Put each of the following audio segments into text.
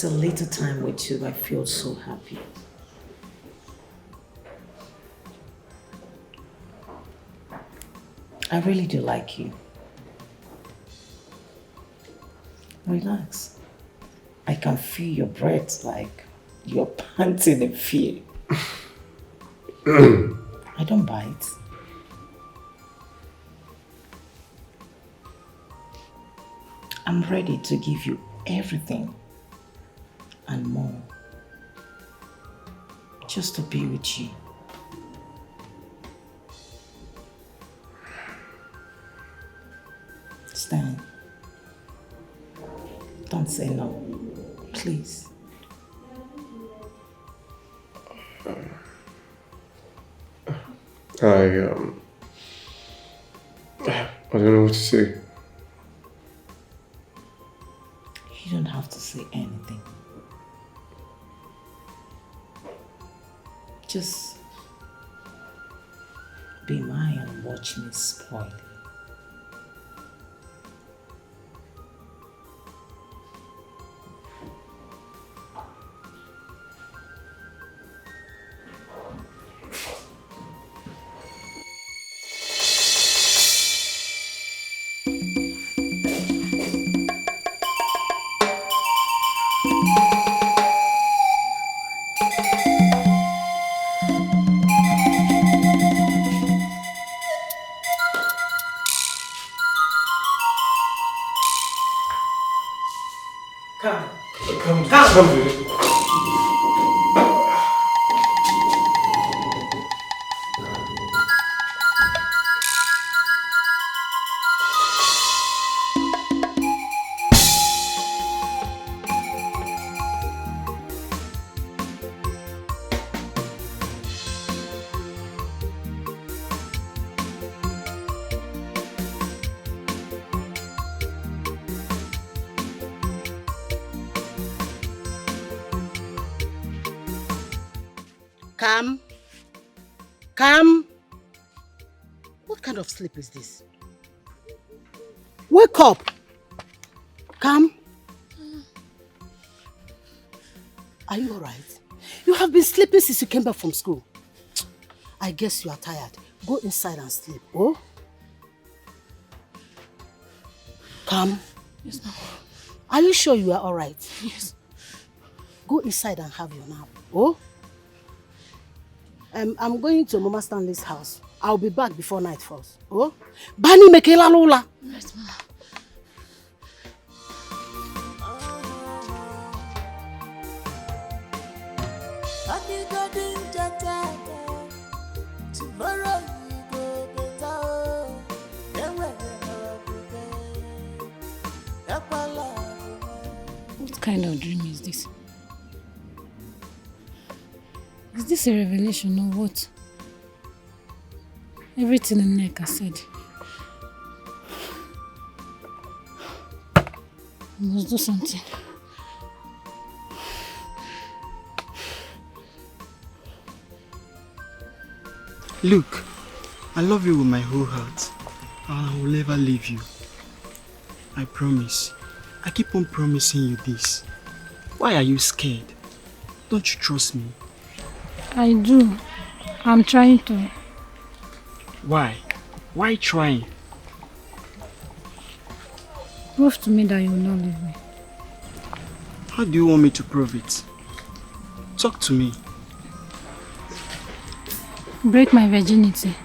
just a little time with you, I feel so happy. I really do like you. Relax. I can feel your breath like you're panting in fear. I don't bite. I'm ready to give you everything and more. Just to be with you. Stan, don't say no, please. I don't know what to say. You don't have to say anything. Just be mine and watch me spoil it. Come. What kind of sleep is this? Wake up. Come. Are you alright? You have been sleeping since you came back from school. I guess you are tired. Go inside and sleep, oh? Come. Yes, ma'am. Are you sure you are alright? Yes. Go inside and have your nap, oh? I'm going to Mama Stanley's house. I'll be back before night falls. Oh? Bani mekela lula. Yes, ma'am. What kind of dream is this? Is this a revelation or what? Everything in Nneka said. I must do something. Look, I love you with my whole heart. And I will never leave you. I promise. I keep on promising you this. Why are you scared? Don't you trust me? I do. I'm trying to. Why? Why trying? Prove to me that you will not leave me. How do you want me to prove it? Talk to me. Break my virginity.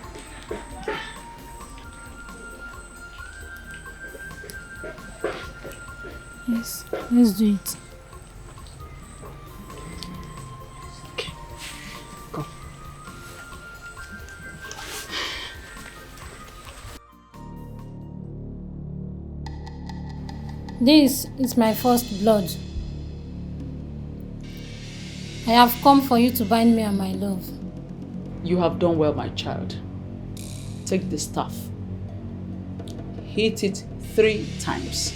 Yes, let's do it. Okay, go. This is my first blood. I have come for you to bind me and my love. You have done well, my child. Take the staff. Hit it 3 times.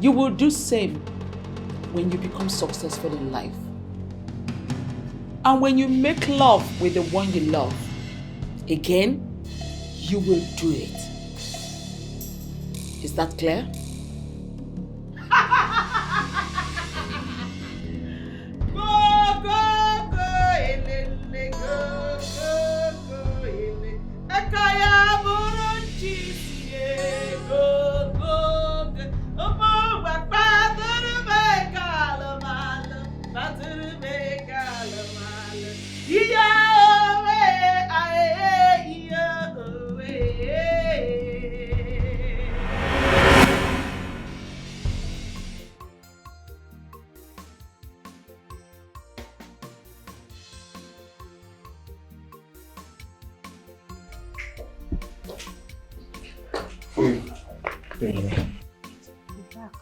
You will do same when you become successful in life. And when you make love with the one you love, again, you will do it. Is that clear?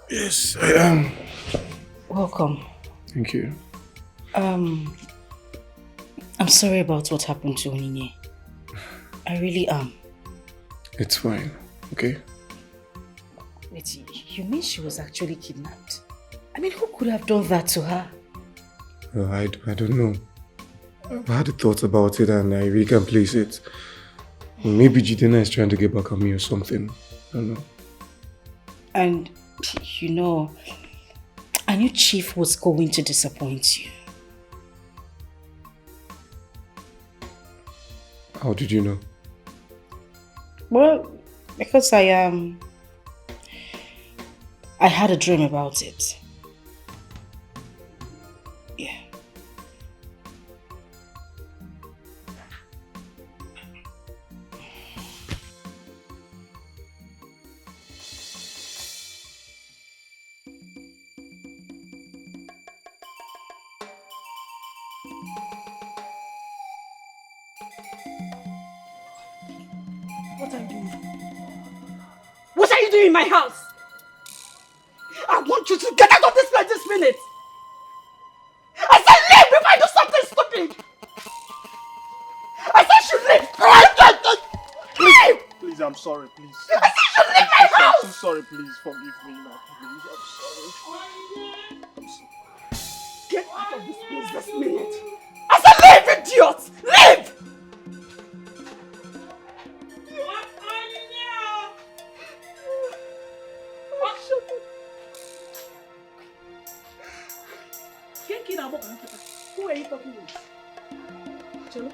Yes, I am. Welcome. Thank you. I'm sorry about what happened to Onyinye. I really am. It's fine, okay? Wait, you mean she was actually kidnapped? I mean, who could have done that to her? I don't know. I've had a thought about it and I really can't place it. Maybe Jidena is trying to get back at me or something. I don't know. And, you know, I knew Chief was going to disappoint you. How did you know? Well, because I had a dream about it. Yeah. What are you doing? What are you doing in my house? I want you to get out of this place this minute. I said leave before I do something stupid. I said you leave. Leave. Please, I'm sorry, please. I said you leave my house. I'm so sorry, please forgive me now, please. I'm sorry. Get out of this place this minute. I said leave, idiot. Leave. Who are you talking with? Chelo?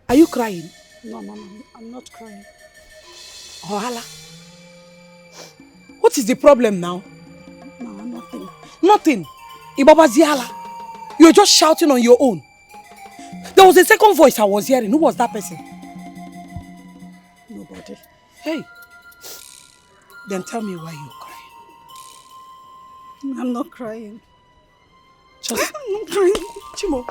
Are you crying? No, Mama, I'm not crying. Ohala. What is the problem now? No, nothing. Nothing. Ibaba Ziala. You're just shouting on your own. There was a second voice I was hearing. Who was that person? Nobody. Hey. Then tell me why you're crying. I'm not crying. Just I'm not crying. Chimo.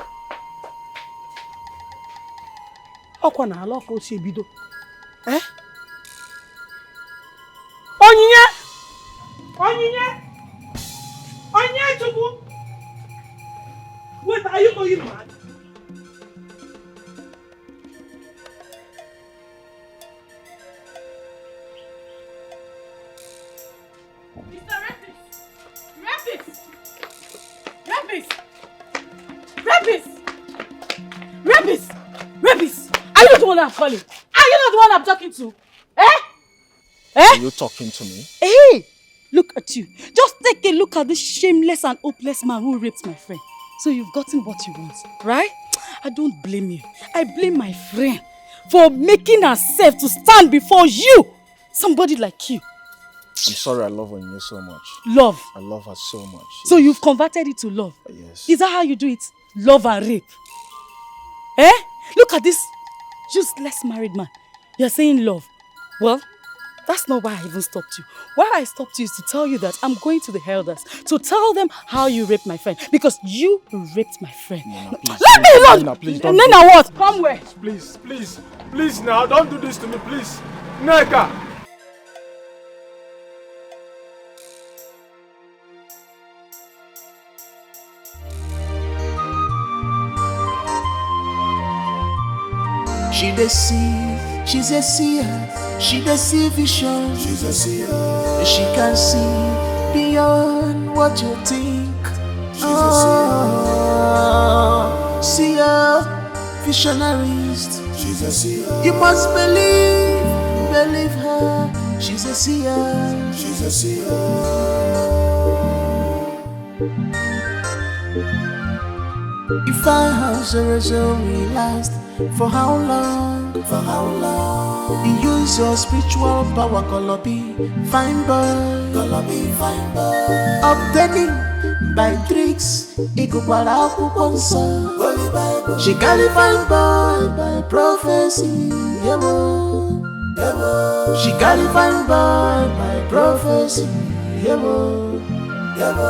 Okwa na ala ko si ebido. Eh? Onyinye! Onyinye! Onyinye Chukwu! Wait, are you going mad? Mr. Rapis! Rapis! Are you the one I'm calling? Are you not the one I'm talking to? Are you talking to me? Hey! Look at you. Just take a look at this shameless and hopeless man who raped my friend. So you've gotten what you want, right? I don't blame you. I blame my friend for making herself to stand before you. Somebody like you. I'm sorry I love Onyinye so much. Love. I love her so much. So you've converted it to love? Yes. Is that how you do it? Love and rape? Look at this useless married man. You're saying love. Well, that's not why I even stopped you. Why I stopped you is to tell you that I'm going to the elders to tell them how you raped my friend. Because you raped my friend. Nana, please, Let me alone! Nana, please don't. Nana, what? Come where? Please now, don't do this to me, please. Neka! She deceive, she's a seer. She the see vision. She's a seer. She can see beyond what you think. She's a seer, visionarist. She's a seer. You must believe her. She's a seer. She's a seer. If I have zero will last, for how long? For how long? You use your spiritual power, Colobi, fine boy. Colobi, fine boy. Obtaining by tricks, Ikukwara Kuponsa. She carry fine boy by prophecy. Yebo, yebo. She carry fine boy by prophecy. Yebo, yebo.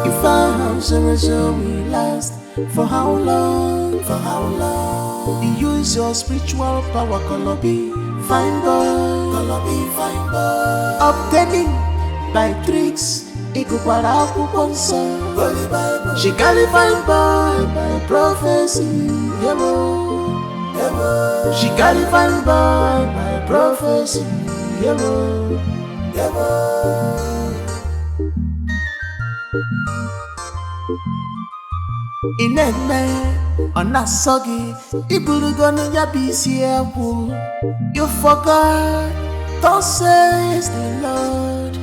If I have zero will last, for how long? For how long? You use your spiritual power, Colobi, fine boy. Colobi, fine boy. Obtaining by tricks, Ikukwara Kuponsa. She carry fine boy by prophecy. Yebo, yebo. She carry fine boy by prophecy. Yebo, yebo. Inene onasogi iburugono yabisi ewu. You forgot, thus says the Lord.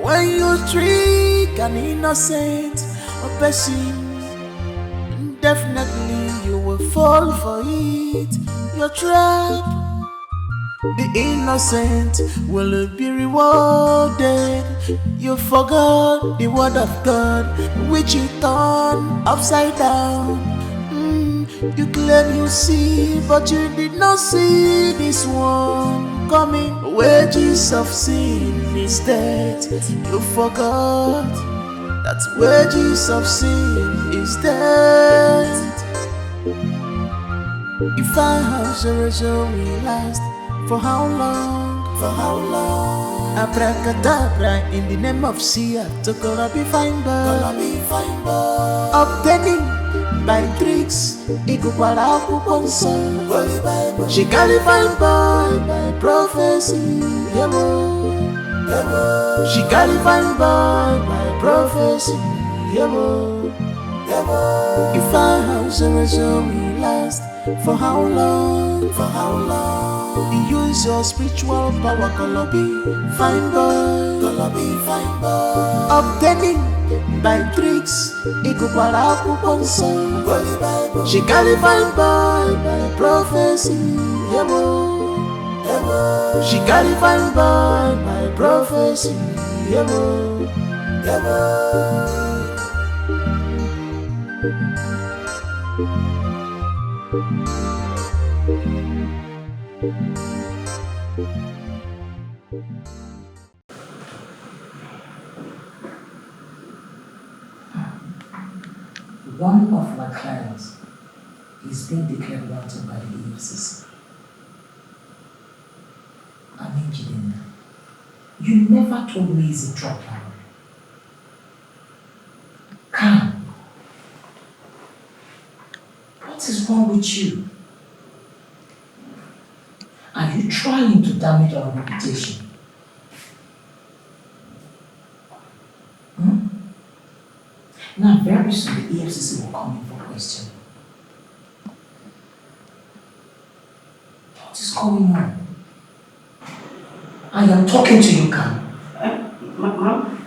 When you trick an innocent person, definitely you will fall for it. Your trap, the innocent will be rewarded. You forgot the word of God, which you turn upside down. You claim you see, but you did not see this one coming. Wages of sin is death. You forgot that wages of sin is death. If I have zero will last, for how long? For how long? Abracadabra in the name of Sia to Colobi fine boy. Colobi fine boy. Obtaining by tricks, Ikukwara Kuponsa. She carry fine boy by prophecy. Yebo, yebo. She carry fine boy by prophecy. Yebo, yebo. If I have zero will last, for how long? For how long? You use your spiritual power, Colobi, fine boy. Colobi, fine boy. Obtaining by tricks, Ikukwara Kuponsa. She carry fine boy by prophecy. Yebo, yebo. She carry fine boy by prophecy. Yebo, yebo. One of my clients is being declared wanted by the EFCC. I'm Nigerian. You never told me he's a drug lord. Come. What is wrong with you? Are you trying to damage our reputation? Now, very soon the EFCC will come in for question. What is going on? I am talking to you, Khan. Ma'am?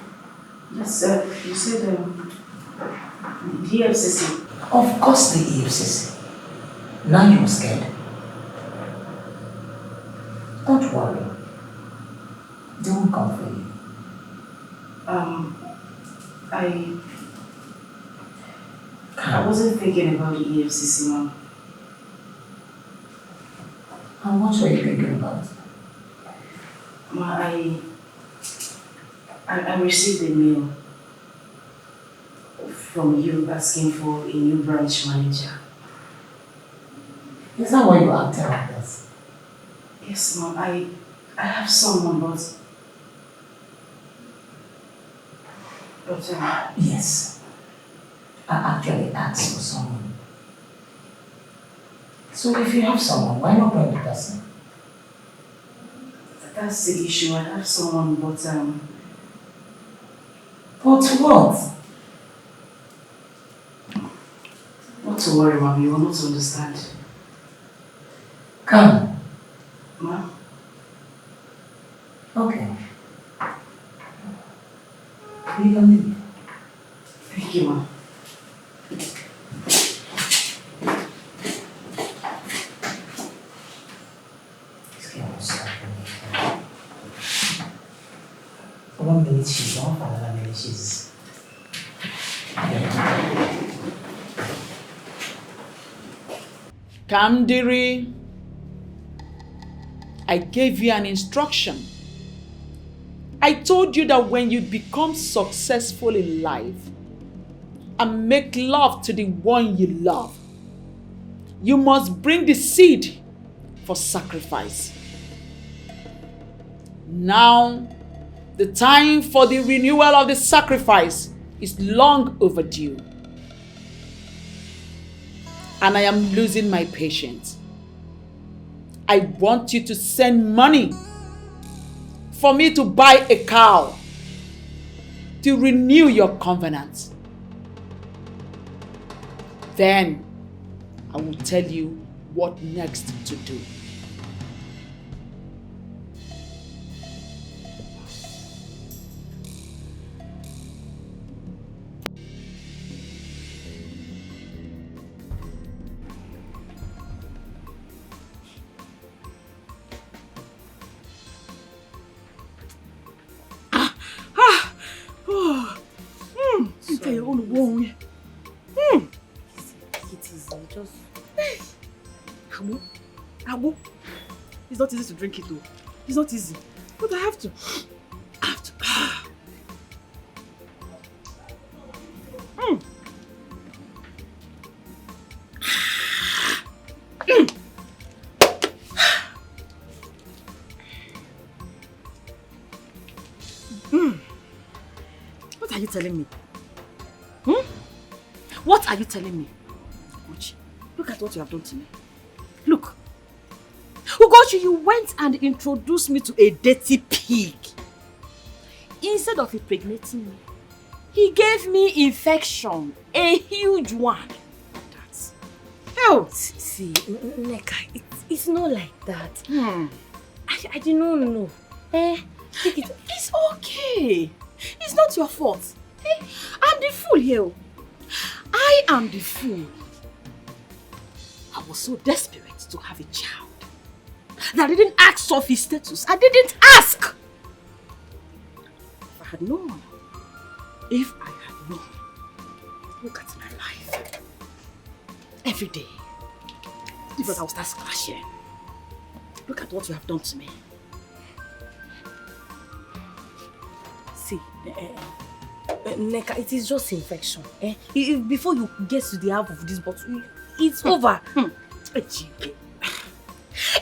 Yes, you said the EFCC. Of course the EFCC. Now you're scared. Don't worry. They will come for you. I wasn't thinking about the EFCC, Mom. And what were you thinking about? Ma, I received a mail from you asking for a new branch manager. Is that why you acted like this? Yes, Mom. I have someone, but yes. I actually asked for someone. So if you have someone, why not bring the person? that's the issue. I have someone, but what? Not to worry, Mom. You will not understand. Come. Ma? Okay. You can leave. Thank you, Ma. One minute she's off, another minute she's... Kamdiri, I gave you an instruction. I told you that when you become successful in life and make love to the one you love, you must bring the seed for sacrifice. Now, the time for the renewal of the sacrifice is long overdue. And I am losing my patience. I want you to send money for me to buy a cow to renew your covenant. Then I will tell you what next to do. Abu, it's not easy to drink it though. It's not easy. But I have to. What are you telling me? What are you telling me? Ugochi, look at what you have done to me. Look. Ugochi, you went and introduced me to a dirty pig. Instead of impregnating me, he gave me infection. A huge one. That's... Hell! See, Neka, it's not like that. I did not know. It's okay. It's not your fault. I'm the fool here. I am the fool. I was so desperate to have a child that I didn't ask of his status. I didn't ask. If I had known, look at my life. Every day, because I will start splashing. Look at what you have done to me. See, Neka, it is just infection. Before you get to the half of this bottle, it's over.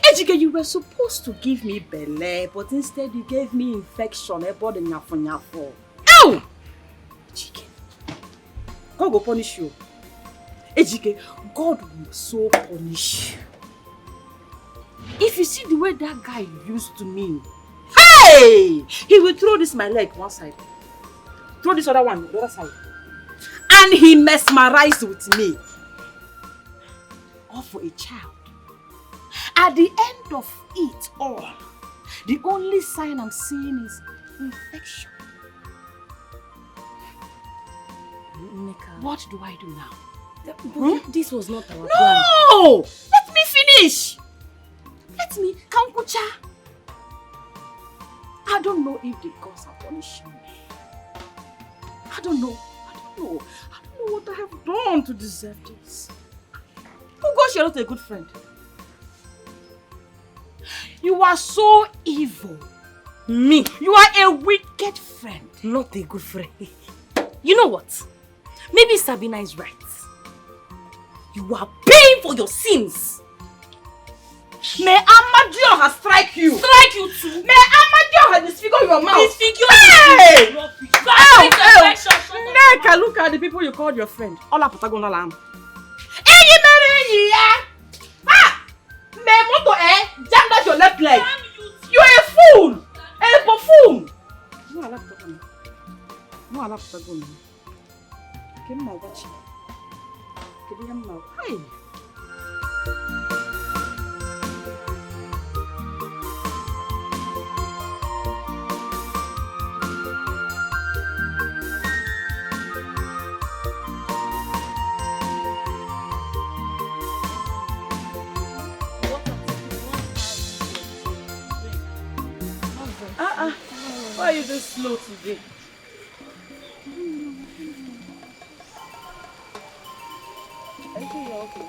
Ejike, you were supposed to give me belle, but instead you gave me infection. Ow! Ejike, God will punish you. Ejike, God will so punish you. If you see the way that guy used to me, hey! He will throw this my leg one side, throw this other one the other side, and he mesmerized with me. All for a child. At the end of it all, the only sign I'm seeing is infection. Neka. What do I do now? But this was not our plan. No! Let me finish! Let me, Kankucha. I don't know if the gods are punishing me. I don't know what I have done to deserve this. Oh gosh, you're not a good friend. You are so evil. Me? You are a wicked friend. Not a good friend. You know what? Maybe Sabina is right. You are paying for your sins. May Amadioha strike you. Strike you too. May Amadioha disfigure your mouth. Disfigure hey! Hey! Neka, look at the people you called your friend. All up Patagon alarm. May moto jam that your left leg. You are a fool! A buffoon! No, I love the gun. No, I love the gun. Give me my watch. Give me my hey. Why are you this slow today? I think you're okay.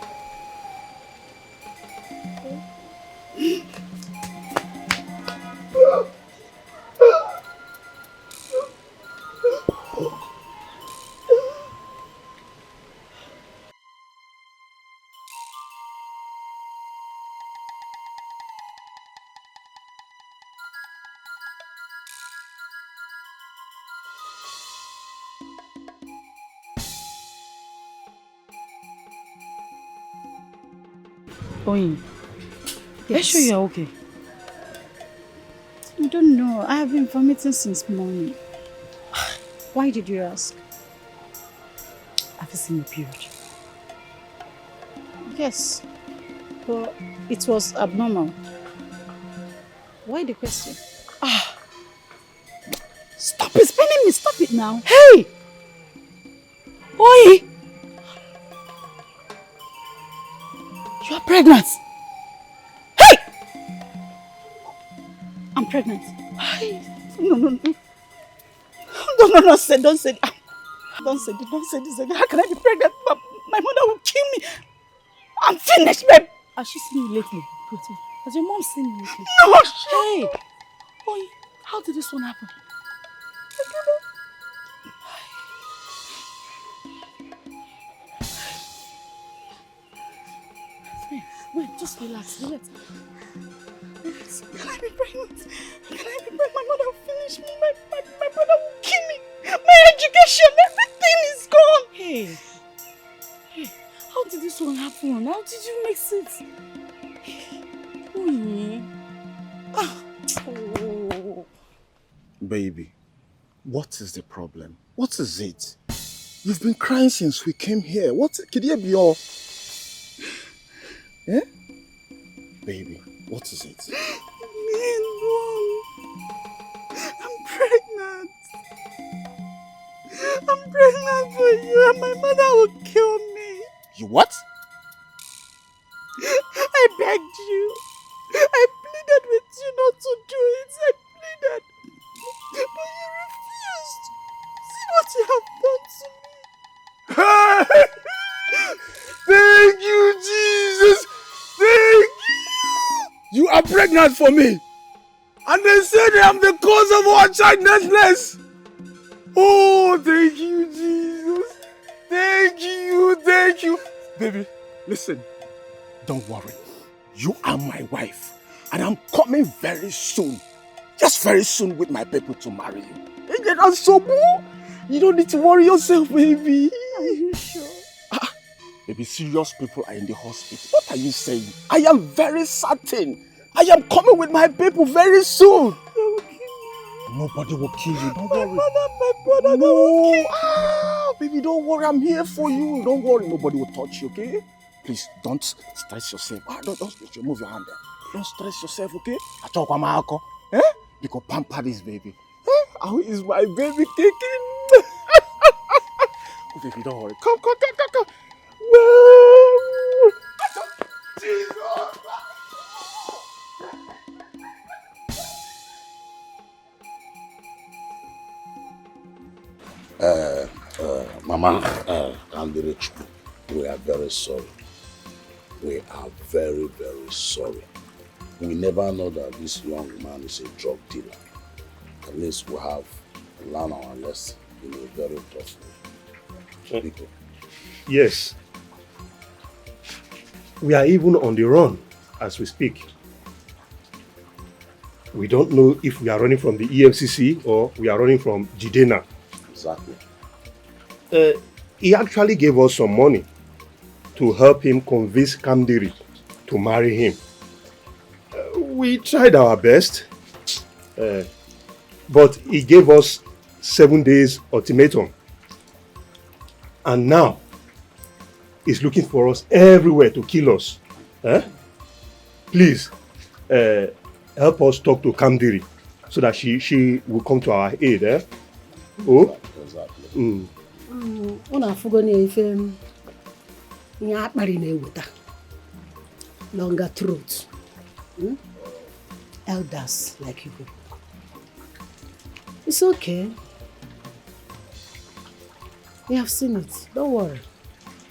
Oyin, are you sure you're okay? I don't know. I have been vomiting since morning. Why did you ask? Have you seen your period? Yes, but it was abnormal. Why the question? Stop it, spinning me, stop it now. Hey! Oyin! You are pregnant. Hey! I'm pregnant. No. Don't say it. Don't say this again. How can I be pregnant? My mother will kill me. I'm finished, babe. Has she seen you lately? Has your mom seen you lately? No! Hey! Oyin, how did this one happen? I don't know. Wait, just relax. Can I be pregnant? My mother will finish me. My brother will kill me. My education, everything is gone. Hey, how did this one happen? How did you mix it? Oh. Baby, what is the problem? What is it? You've been crying since we came here. What could it be your... Eh? Baby, what is it? Me and Mom. I'm pregnant. I'm pregnant for you and my mother will kill me. You what? I begged you. I pleaded with you not to do it. I pleaded. But you refused. See what you have done to me. Thank you, Jesus! Thank you! You are pregnant for me! And they said I'm the cause of our childlessness! Oh, thank you, Jesus! Thank you! Baby, listen, don't worry. You are my wife. And I'm coming very soon. Just very soon with my people to marry you. You don't need to worry yourself, baby. Are you sure? Baby, serious people are in the hospital. What are you saying? I am very certain. I am coming with my people very soon. They will kill me. Nobody will kill you. Don't worry. My mother, my brother, they will kill me. Baby, don't worry. I'm here for you. Don't worry. Nobody will touch you, okay? Please, don't stress yourself. Don't stress you. Move your hand there. Don't stress yourself, okay? Eh? You can pamper this baby. Eh? How is my baby kicking? Oh, baby, don't worry. Come. Jesus! Mama, we are very sorry. We are very, very sorry. We never know that this young man is a drug dealer. At least we have learned our lesson in a very tough way. Yes. We are even on the run as we speak. We don't know if we are running from the EFCC or we are running from Jidena. Exactly. He actually gave us some money to help him convince Kamdiri to marry him. We tried our best. But he gave us 7 days ultimatum. And now, he's looking for us everywhere to kill us. Please, help us talk to Kamdiri so that she will come to our aid. Oh? Exactly. Longer throat. Elders like you. It's okay. We have seen it. Don't worry.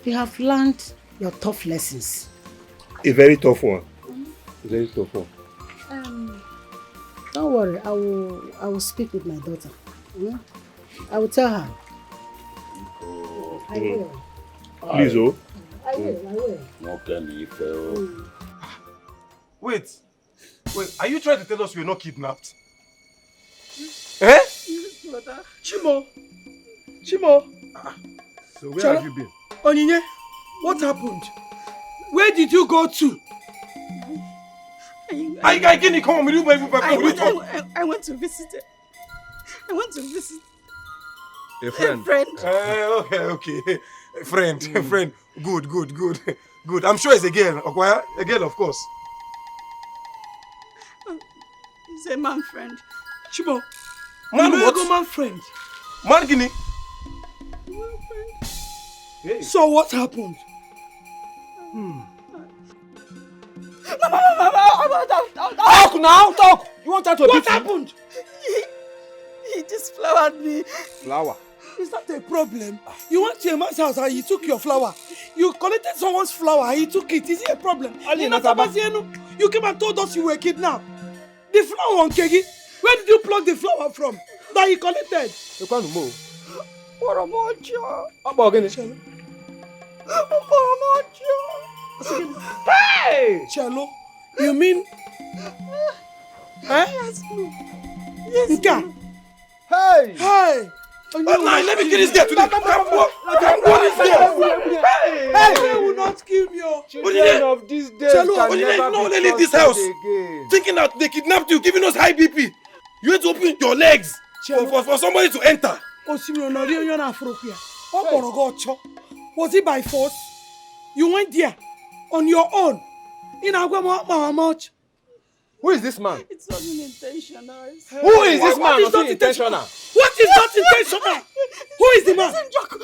You have learned your tough lessons. A very tough one. A very tough one. Don't worry. I will speak with my daughter. I will tell her. I will. Please, oh. I will. Wait, are you trying to tell us we're not kidnapped? Eh? Chimo. So where have you been? Onyinye, what happened? Where did you go to? I come on, I went to visit her. I went to visit a friend. A friend. Okay. Friend. Good. I'm sure it's a girl. Okay? A girl, of course. He's a man friend. Chimo. Man what? Man friend. Man Guinea. Man friend. Hey. So what happened? Talk now, talk! You want that to What happened? He just flowered me. Flower? Is that a problem? You went to a man's house and he took your flower. You collected someone's flower and he took it. Is it a problem? You came and told us you were kidnapped. The flower on Kegi, where did you pluck the flower from that he collected? You can't move. Hey! Chelo, you mean? Yes, Nka. Hey! Let me kill this girl today. Hey! They will not kill me. Children of these days can never be be leave this trusted house. Again. Thinking that they kidnapped you, giving us high BP. You had to open your legs for somebody to enter. Was it by force? You went there on your own. Who is this man? It's not intentional. Who is this man? What is not intentional? What is not intentional? Who is the man? Njoku.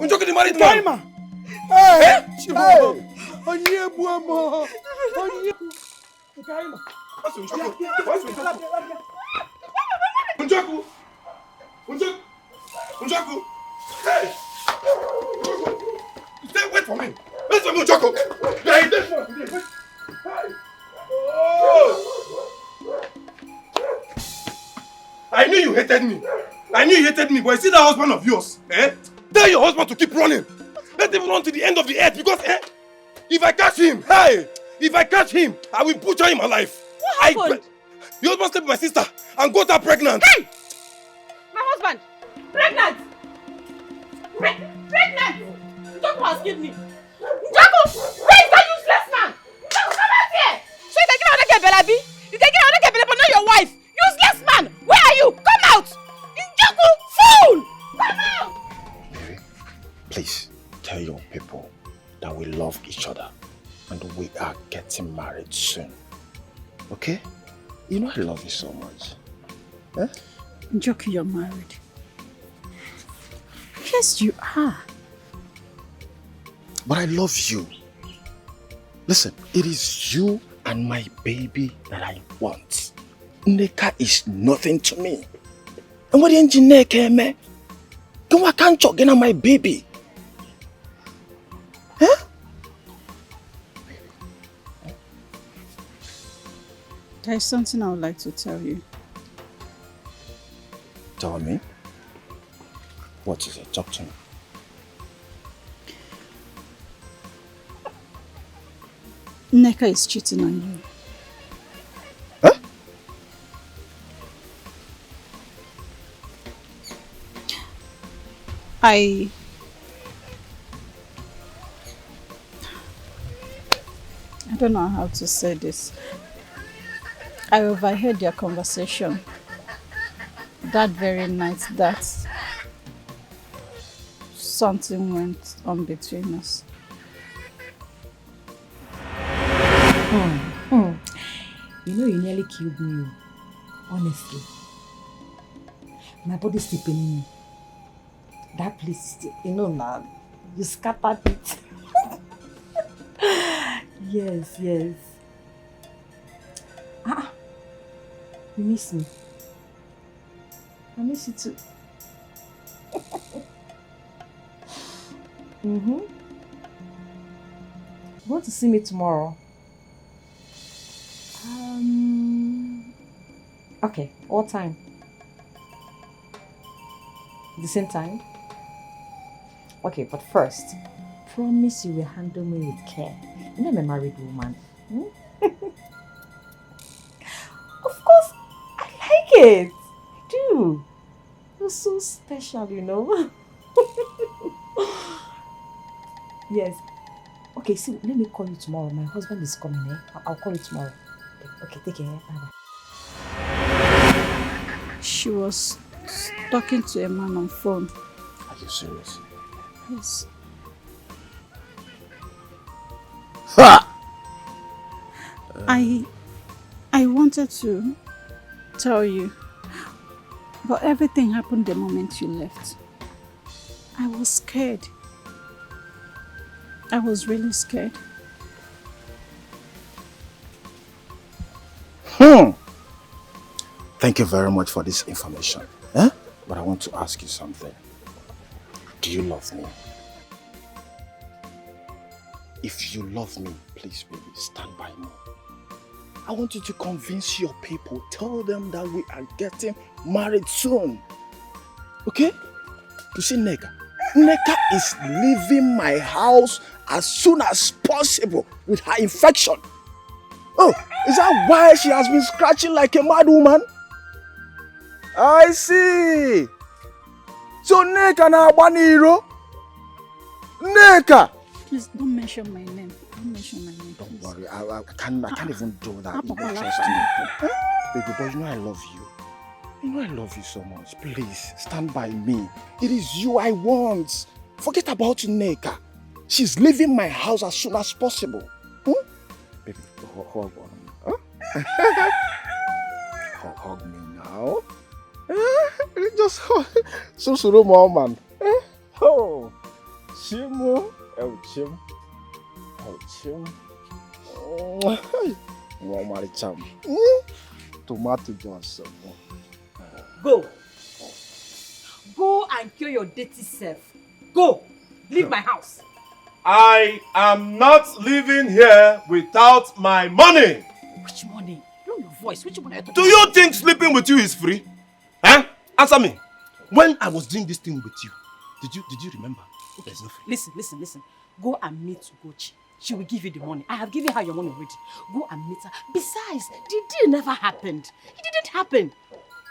Njoku the married man. Hey! Njoku. Hey! Stay, wait for me. Wait for me, Njoku. Hey! I knew you hated me. But you see that husband of yours? Tell your husband to keep running. Let him run to the end of the earth because if I catch him, I will butcher him alive. What happened? Your husband slept with my sister and got her pregnant. Hey! My husband! Pregnant! Pregnant! Njoku has killed me. Njoku! Where is that useless man? Njoku, come out here! So you can give another girl Belabi? You can give another girl Belabi but not your wife? Useless man! Where are you? Come out! Njoku! Fool! Come out! Mary, please tell your people that we love each other and we are getting married soon. Okay? You know I love you so much. Njoku, you're married. Yes, you are. But I love you. Listen, it is you and my baby that I want. Neka is nothing to me. And what the engineer came, man? Why can't you get my baby? There is something I would like to tell you. Tell me. What is it? Talk to me. Neka is cheating on you. Huh? don't know how to say this. I overheard their conversation that very night that something went on between us. You know, you nearly killed me. Honestly. My body's still paining me. That place is still, you know now, you scattered it. Yes. You miss me. I miss you too. You want to see me tomorrow? Okay, what time? The same time? Okay, but first, promise you will handle me with care. You know I'm a married woman. Of course, I like it. I do. You're so special, you know. Yes. Okay, see, let me call you tomorrow. My husband is coming, eh? I'll call you tomorrow. Okay, take care. Bye-bye. She was talking to a man on phone. Are you serious? Yes. Ha! I wanted to tell you, but everything happened the moment you left. I was scared. I was really scared. Thank you very much for this information. Eh? But I want to ask you something. Do you love me? If you love me, please, baby, stand by me. I want you to convince your people. Tell them that we are getting married soon. Okay? You see, Neka is leaving my house as soon as possible with her infection. Oh, is that why she has been scratching like a mad woman? I see. So Neka na Abaniro? Neka! Please don't mention my name. Don't mention my name. Don't worry, I can't even do that. You don't trust me. Baby boy, you know I love you. You know I love you so much. Please, stand by me. It is you I want. Forget about Neka. She's leaving my house as soon as possible. Baby, hug on me. Huh? Hug me now. Just hug. So man. Oh, Chimu. Oh, Chim. Oh, Chim. Cham. Tomato Johnson. Go. Go and kill your dirty self. Go. Leave my house. I am not living here without my money. Which money? Know your voice. Which money are you talking Do you think sleeping with you is free? Huh? Answer me. When I was doing this thing with you, did you remember? Okay. There's no free. Listen. Go and meet Ugochi. She will give you the money. I have given her your money already. Go and meet her. Besides, the deal never happened. It didn't happen.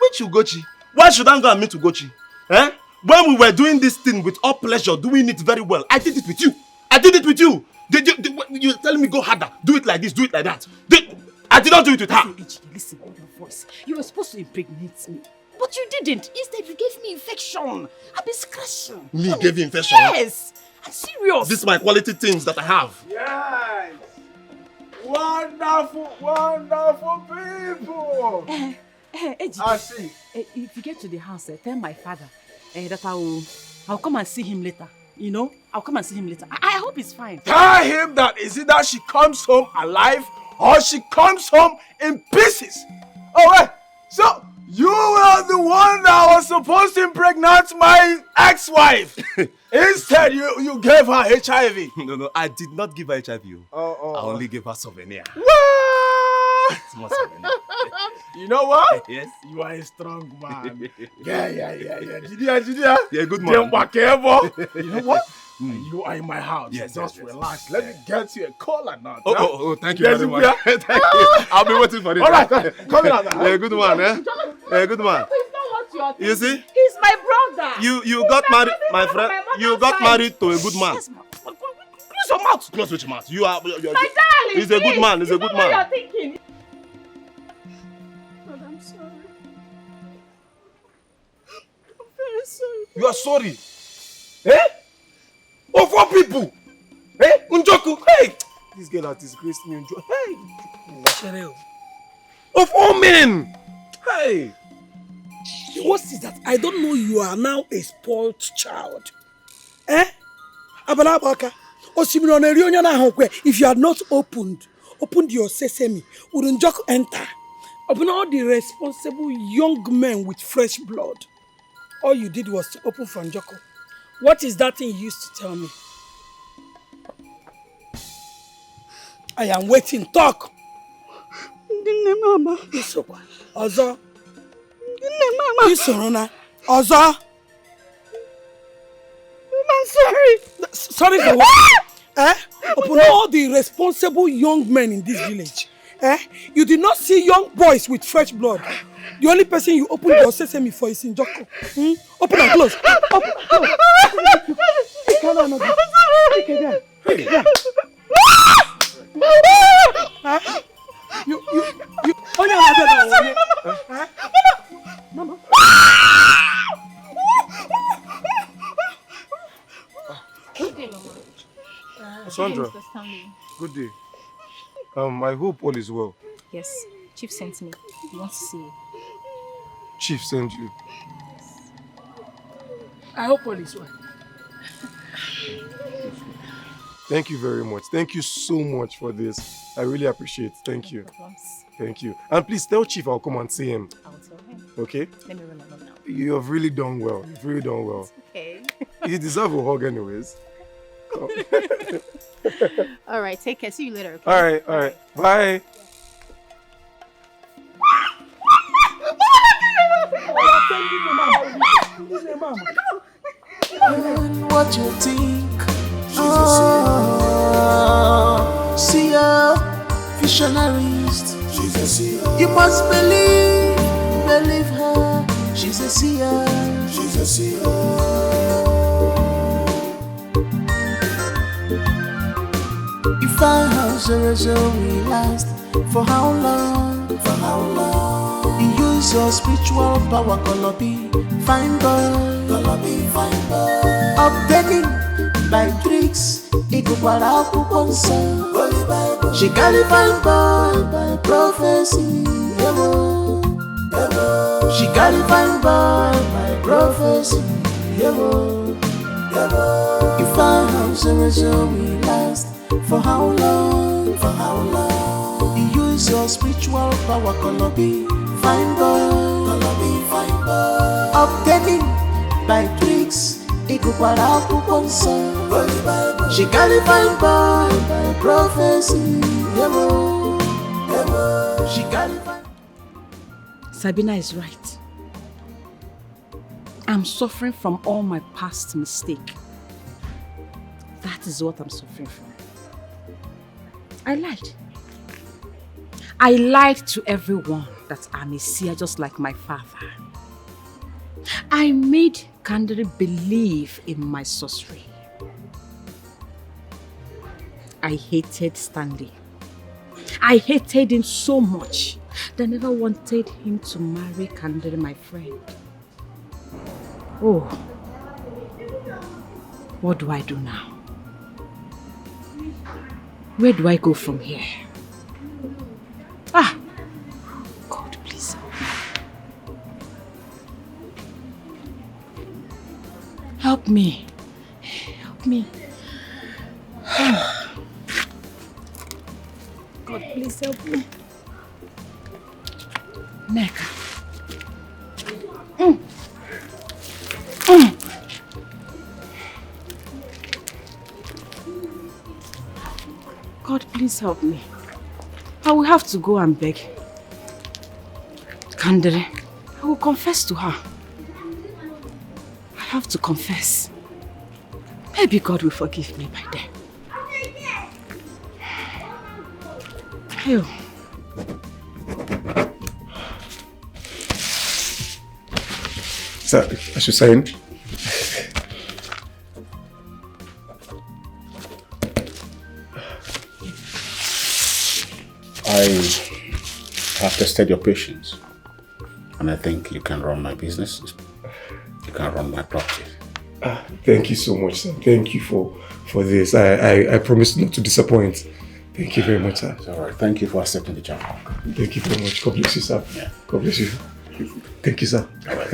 Which Ugochi? Why should I go and meet Ugochi? Eh? When we were doing this thing with all pleasure, doing it very well, I did it with you. I did it with you. You telling me go harder, do it like this, do it like that. I did not do it with her. Listen, your voice. You were supposed to impregnate me. But you didn't. Instead, you gave me infection. I've been scratching. Me gave you infection? Yes. I'm serious. This is my quality things that I have. Yes. Wonderful, wonderful people. I see. If you get to the house, tell my father that I'll come and see him later. You know, I'll come and see him later. I hope he's fine. Tell him that is either she comes home alive or she comes home in pieces. Oh, wait. So, you were the one that was supposed to impregnate my ex-wife. Instead, you gave her HIV. No, I did not give her HIV. I only gave her souvenir. What? Small souvenir. You know what? Yes. You are a strong man. Yeah. Jidia. Yeah, good man. You know what? You are in my house. Yes, just yes, relax. Let me get you a cola now. Oh, thank you very much. Thank you. I'll be waiting for it. All right, come in. Yeah, good man, eh? Yeah, good man. You see? He's my brother. You got married, my friend. You got married to a good man. Close your mouth. Close your mouth. You are. My darling, He's a good man. He's a good man. What you're thinking. But I'm sorry. I'm very sorry. You are sorry. Eh? Of all people. Eh? Unjoku. Hey. This girl has disgraced me. Hey. Of all men. Hey. The worst is that I don't know you are now a spoiled child. Eh? Abalabaka. If you had not opened your sesame, wouldn't Joko enter? Open all the responsible young men with fresh blood. All you did was to open from Joko. What is that thing you used to tell me? I am waiting. Talk. Mama. Ozo. Mama. Ozo. I'm sorry. Sorry for what? Upon all the responsible young men in this village, you did not see young boys with fresh blood. The only person you opened your sesame for is Njoko. Open and close. Open and close. You. Mama. Good day, Mama. Sandra, good day. I hope all is well. Yes, Chief sent me. He wants to see you. Chief sent you. I hope all is well. Thank you very much. Thank you so much for this. I really appreciate it. Thank you. Thank you. And please tell Chief I'll come and see him. I'll tell him. Okay? Let me remember now. You have really done well. You've really done well. Okay. You deserve a hug anyways. Oh. All right, take care. See you later. Okay? All right. Bye. What you think? See ya, visionarist. You must believe her. She's a seer. If our house will last, for how long? You use your spiritual power, Kolobi, fine boy. Obtaining by tricks, Ikupara Kuponsa. She carry fine boy by prophecy. She carry fine boy by prophecy. If our house will last, for how long? You use your spiritual power, Kolobi, fine boy. Obtaining by tricks, Ikupara Kuponsa. She carry fine boy by prophecy. She carry fine. Sabina is right. I'm suffering from all my past mistake. That is what I'm suffering from. I lied. I lied to everyone that I'm a seer just like my father. I made Kandari believe in my sorcery. I hated Stanley. I hated him so much that I never wanted him to marry Kandari, my friend. Oh, what do I do now? Where do I go from here? Ah! God, please help me. Help me. God, please help me. Neka. God, please help me. I will have to go and beg Kandere. I will confess to her. I have to confess. Maybe God will forgive me by then. Ew. Sir, I should sign. tested your patience. And I think you can run my business. You can run my property. Thank you so much, sir. Thank you for this. I promise not to disappoint. Thank you very much, sir. It's all right. Thank you for accepting the job. Thank you very much. God bless you, sir. Yeah. God bless you. Thank you, sir. All right.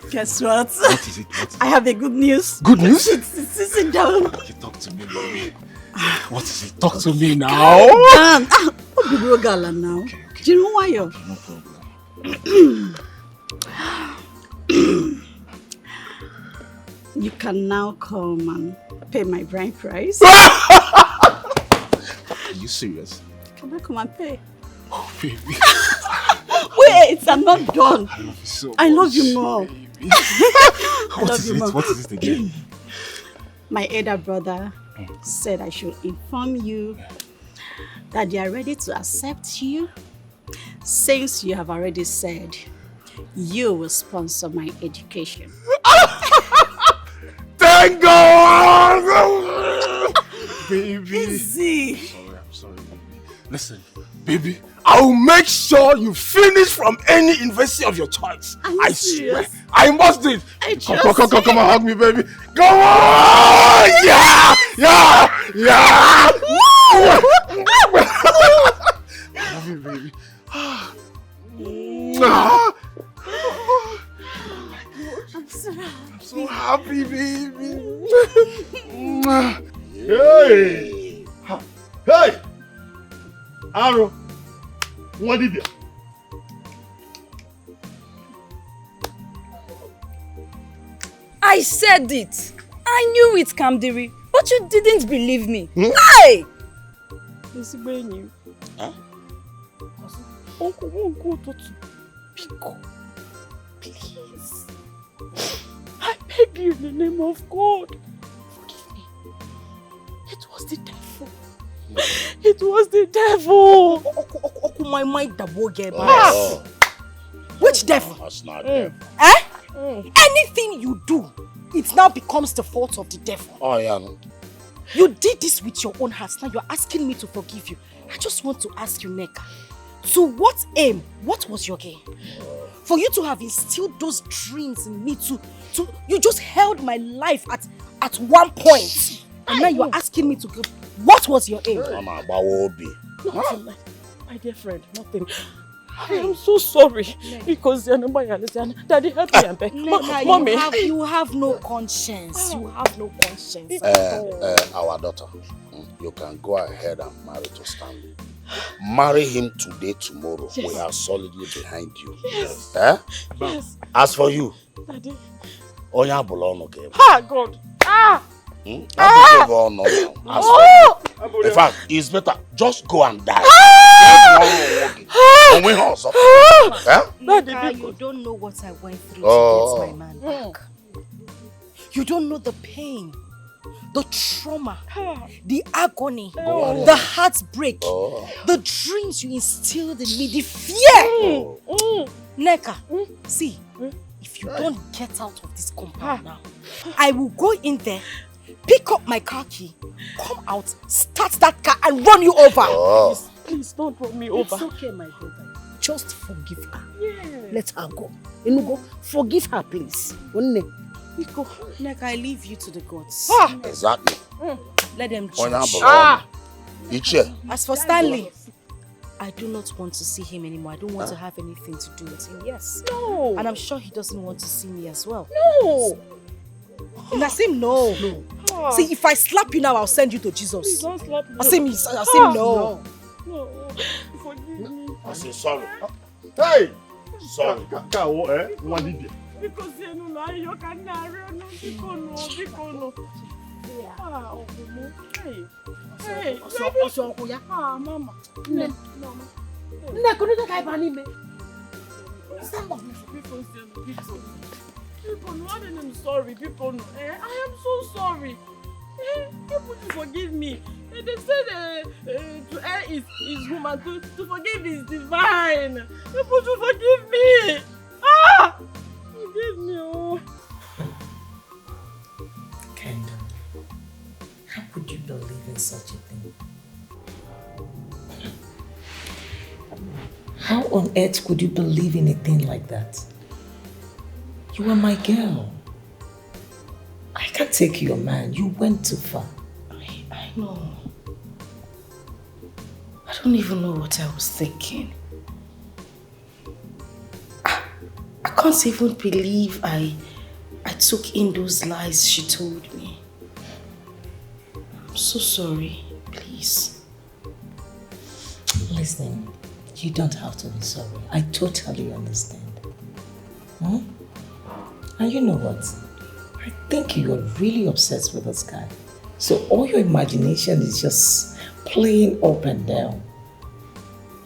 Guess what? What is it? I have a good news. Good news? Sit down. Okay, talk to me, mommy. What is it? Talk to me now. Calm down. Don't be broke now. Do you know why you're? No problem. You can now come and pay my bride price. Are you serious? Can I come and pay? Oh, baby. Wait, I'm not done. I love you so much. I love you more. What is it? What is it again? My elder brother said I should inform you that they are ready to accept you, since you have already said you will sponsor my education. Thank God! Baby. Easy. I'm sorry, baby. Listen, baby, I will make sure you finish from any university of your choice. I swear. I must do it. Come on, hug me, baby. Go on! Yeah! I love you, baby. I'm so happy, baby. Hey! Hey! Aro, what did you? I said it. I knew it, Kamdiri, but you didn't believe me. Hey! Huh? Uncle, Pico, please. I beg you in the name of God. Forgive me. It was the devil. It was the devil. My mind double get Oh. Which devil? That's not devil. Eh? Anything you do, it now becomes the fault of the devil. Oh, yeah. No. You did this with your own hands. Now you're asking me to forgive you. I just want to ask you, Neka, to what aim? What was your gain? For you to have instilled those dreams in me, you just held my life at one point. And now you're asking me to go. What was your aim? Mama, Bawobi. Nothing, my dear friend, nothing. I am so sorry because Daddy help me and beg. Mommy, you have no conscience. You have no conscience. Our daughter, you can go ahead and marry to Stanley. Marry him today, tomorrow. Yes. We are solidly behind you. Yes. Eh? Yes. As for you, Daddy. Onya Bolon, okay? Ah, God. Ah! In fact, it's better just go and die. Neka, you don't know what I went through to get my man back. You don't know the pain, the trauma, the agony, the heartbreak, the dreams you instilled in me, the fear. Neka, see, if you don't get out of this compound now, I will go in there, pick up my car key, come out, start that car and run you over. Please don't run me over. It's okay, my brother. Just forgive her. Yeah. Let her go. Inugo, forgive her, please. Nico, Neka, I leave you to the gods. Exactly. Let them Onya judge. Bolon. Iche. As for Stanley, I do not want to see him anymore. I don't want to have anything to do with him. Yes. No. And I'm sure he doesn't want to see me as well. No. Nasim, no. See, if I slap you now, I'll send you to Jesus. Please don't slap me. Nasim, no. No. Forgive me. I say sorry. Hey! Sorry. What did you? Because you know, you can narrow no. Hey. Ah, Mama. Mama. Stand up. People know I'm sorry. People know. I am so sorry. People to forgive me. They said to err is human. To forgive is divine. People to forgive me. Ah! No. Kendall, how could you believe in such a thing? How on earth could you believe in a thing like that? You are my girl. I can't take your man. You went too far. I know. I don't even know what I was thinking. I can't even believe I took in those lies she told me. I'm so sorry. Please. Listen, you don't have to be sorry. I totally understand. Hmm? And you know what? I think you are really obsessed with this guy. So all your imagination is just playing up and down.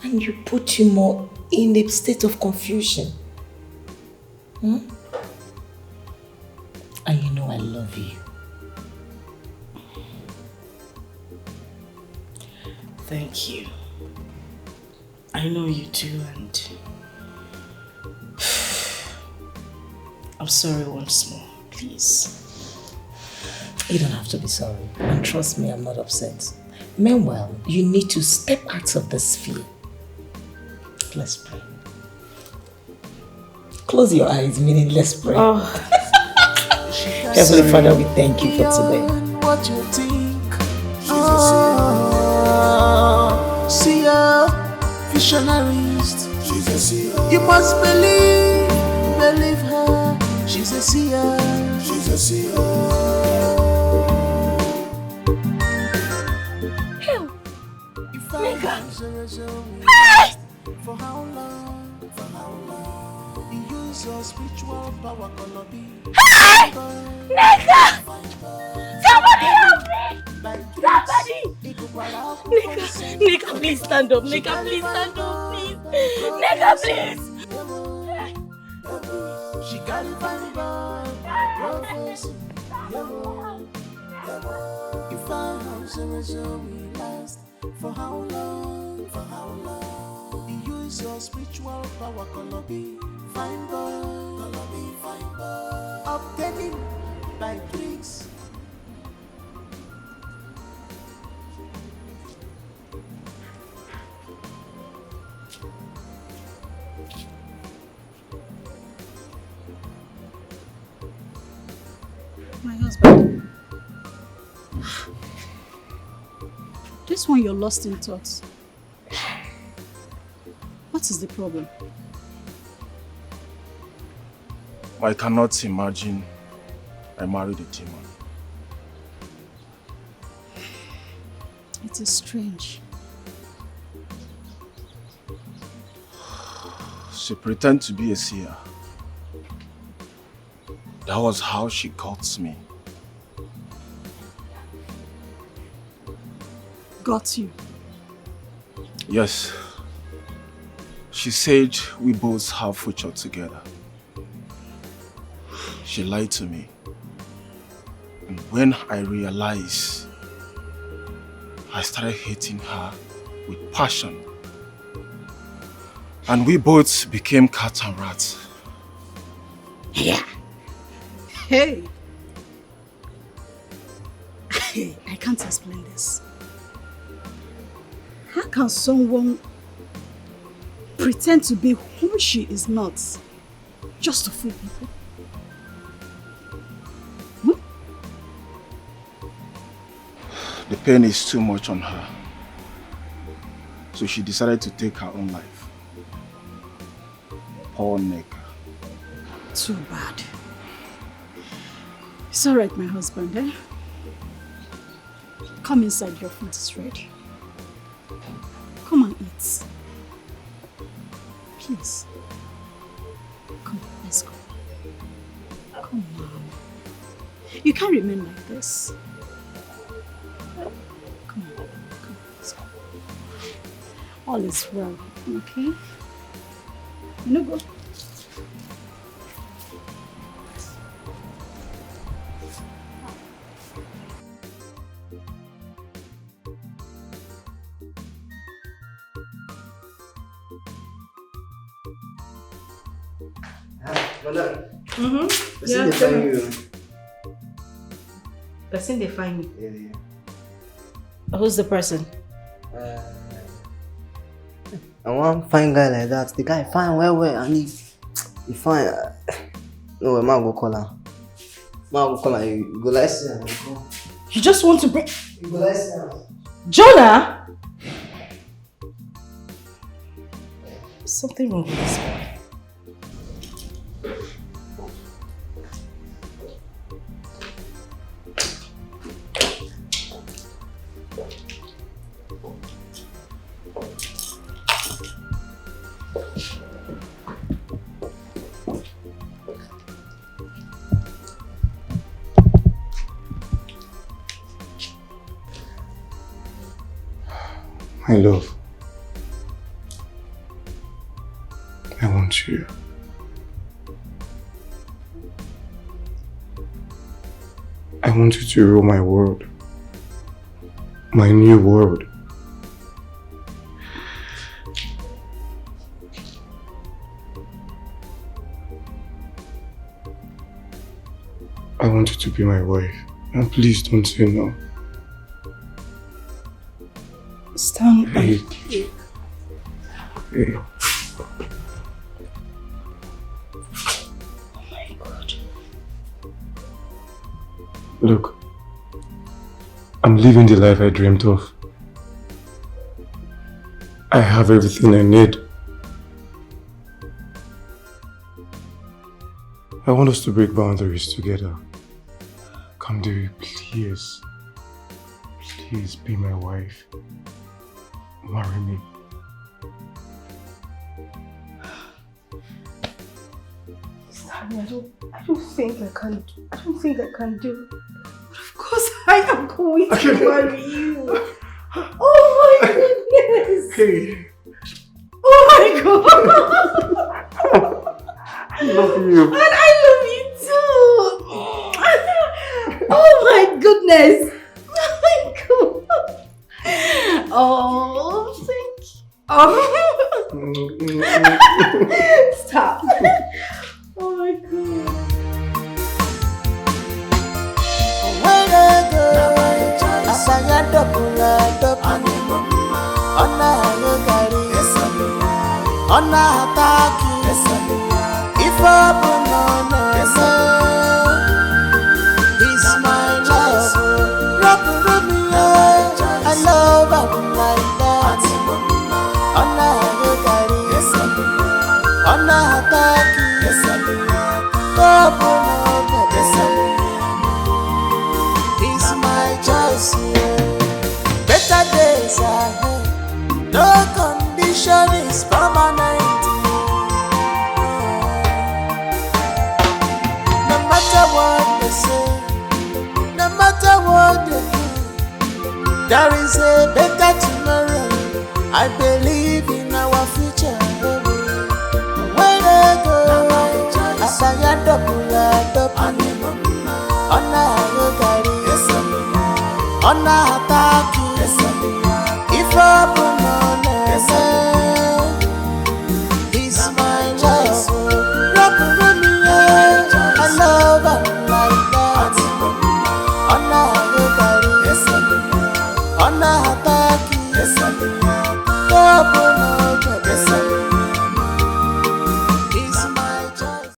And you put him more in a state of confusion. Hmm? And you know I love you. Thank you. I know you do, and I'm sorry once more, please. You don't have to be sorry. And trust me, I'm not upset. Meanwhile, you need to step out of this fear. Let's pray. Close your eyes, meaning let's pray. Heavenly Father, we thank you for today. What you think? See ya, visionarist. You must believe her. She's a seer. For how long? You use your spiritual power, gonna be. Hey! Nigga! Somebody help me! Somebody! Nigga, please stand up. Nigga, please stand up, please. Nigga, please. She got it from prophecy. If I have so we last. For how long? You use your spiritual power, gonna be fine boy. Obtaining by tricks. My husband. This one you're lost in thoughts. What is the problem? I cannot imagine I married a demon. It is strange. She pretends to be a seer. That was how she got me. Got you? Yes. She said we both have future together. She lied to me. And when I realized, I started hating her with passion. And we both became cat and rat. Yeah. Hey. I can't explain this. How can someone pretend to be who she is not just to fool people? The pain is too much on her. So she decided to take her own life. Poor Neka. Too bad. It's alright, my husband, eh? Come inside, your food is ready. Come and eat. Please. Come, let's go. Come on. You can't remain like this. Come on, let's go. All is well, okay? You know, go. Yeah, tell me. Person they find me. Yeah. Who's the person? I want fine guy like that. The guy fine well, and he fine. No, man go call her. Man go call her. You go like see her. You just want to bring... You go like see her. Jonah! Something wrong with this boy. My love, I want you. I want you to rule my world, my new world. I want you to be my wife, and please don't say no. Stan, Hey. Hey. Oh my God. Look, I'm living the life I dreamed of. I have everything I need. I want us to break boundaries together. Come, dear, please. Please be my wife. Marry me. Stanley, I don't think I can do it. Of course I am going to marry you. Oh my goodness. Hey. Oh my God. I love you. And I love you too. Oh my goodness. Oh my God. Oh, thank you. Oh. Stop. Oh my God. He's my love. I love him like that. He's my choice. Better days ahead. No condition is permanent. No matter what they say, no matter what they do, there is a better tomorrow. I believe in our future. When I go, I say a double. On a gari, on a attack. If I